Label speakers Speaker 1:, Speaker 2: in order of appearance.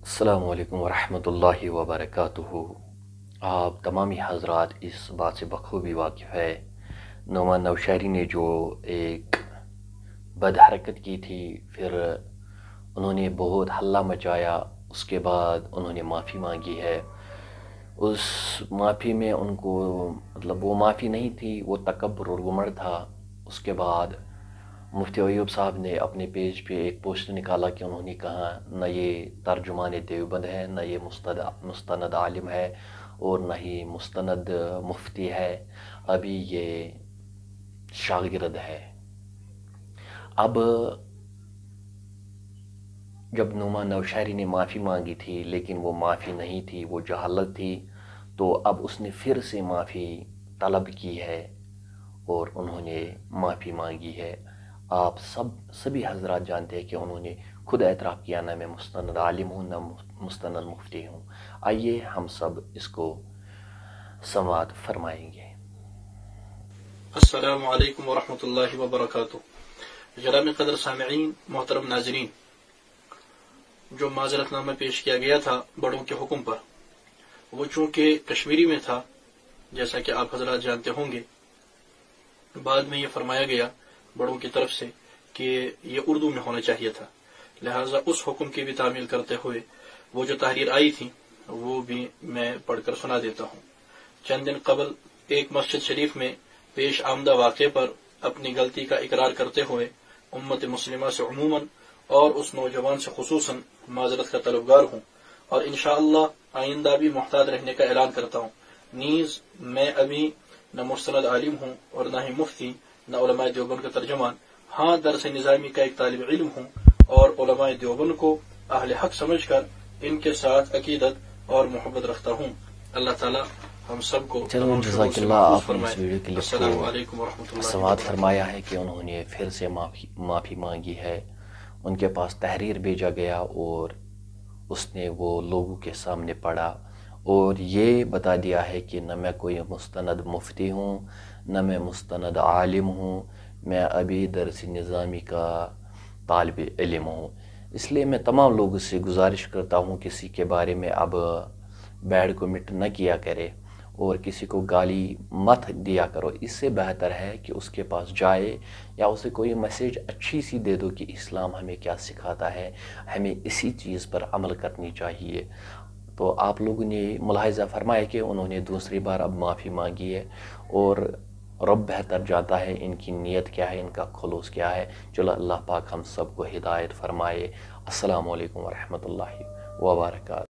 Speaker 1: السلام علیکم ورحمۃ اللہ وبرکاتہ۔ آپ تمامی حضرات اس بات سے بخوبی واقف ہے، نعمان نوشہری نے جو ایک بد حرکت کی تھی، پھر انہوں نے بہت حلہ مچایا، اس کے بعد انہوں نے معافی مانگی ہے۔ اس معافی میں ان کو وہ معافی نہیں تھی، وہ تکبر اور گمنڈ تھا۔ اس کے بعد مفتی ایوب صاحب نے اپنے پیج پہ ایک پوسٹ نکالا کہ انہوں نے کہا نہ یہ ترجمان دیوبند ہے، نہ یہ مستند عالم ہے، اور نہ ہی مستند مفتی ہے، ابھی یہ شاگرد ہے۔ اب جب نعمان نوشہری نے معافی مانگی تھی لیکن وہ معافی نہیں تھی، وہ جہالت تھی، تو اب اس نے پھر سے معافی طلب کی ہے اور انہوں نے معافی مانگی ہے۔ آپ سبھی حضرات جانتے ہیں کہ انہوں نے خود اعتراف کیا نہ میں مستند عالم ہوں، نہ مستند مفتی ہوں۔ آئیے ہم سب اس کو سماعت فرمائیں گے۔
Speaker 2: السلام علیکم ورحمۃ اللہ وبرکاتہ۔ گرامی قدر سامعین، محترم ناظرین، جو معذرت نامہ پیش کیا گیا تھا بڑوں کے حکم پر، وہ چونکہ کشمیری میں تھا، جیسا کہ آپ حضرات جانتے ہوں گے، بعد میں یہ فرمایا گیا بڑوں کی طرف سے کہ یہ اردو میں ہونا چاہیے تھا، لہٰذا اس حکم کی بھی تعمیل کرتے ہوئے وہ جو تحریر آئی تھی وہ بھی میں پڑھ کر سنا دیتا ہوں۔ چند دن قبل ایک مسجد شریف میں پیش آمدہ واقعے پر اپنی غلطی کا اقرار کرتے ہوئے امت مسلمہ سے عموماً اور اس نوجوان سے خصوصاً معذرت کا طلبگار ہوں، اور انشاءاللہ آئندہ بھی محتاط رہنے کا اعلان کرتا ہوں۔ نیز میں ابھی نہ مستند عالم ہوں اور نہ ہی مفتی، نہ علماء دیوبند کا ترجمان، ہاں درس نظامی کا ایک طالب علم ہوں، اور علماء دیوبند کو اہل حق سمجھ کر ان کے ساتھ عقیدت اور محبت رکھتا ہوں۔ اللہ تعالیٰ ہم سب کو
Speaker 1: جزاک اللہ۔ آپ نے اس ویڈیو کلپ
Speaker 2: السلام علیکم ورحمۃ اللہ
Speaker 1: سماعت فرمایا ہے کہ انہوں نے پھر سے معافی مانگی ہے۔ ان کے پاس تحریر بھیجا گیا اور اس نے وہ لوگوں کے سامنے پڑھا اور یہ بتا دیا ہے کہ نہ میں کوئی مستند مفتی ہوں، نہ میں مستند عالم ہوں، میں ابھی درس نظامی کا طالب علم ہوں۔ اس لیے میں تمام لوگوں سے گزارش کرتا ہوں کسی کے بارے میں اب بیڈ کومنٹ نہ کیا کرے اور کسی کو گالی مت دیا کرو۔ اس سے بہتر ہے کہ اس کے پاس جائے یا اسے کوئی میسیج اچھی سی دے دو کہ اسلام ہمیں کیا سکھاتا ہے، ہمیں اسی چیز پر عمل کرنی چاہیے۔ تو آپ لوگوں نے ملاحظہ فرمایا کہ انہوں نے دوسری بار اب معافی مانگی ہے، اور رب بہتر جانتا ہے ان کی نیت کیا ہے، ان کا خلوص کیا ہے۔ چلو اللہ پاک ہم سب کو ہدایت فرمائے۔ السلام علیکم ورحمۃ اللہ وبرکاتہ۔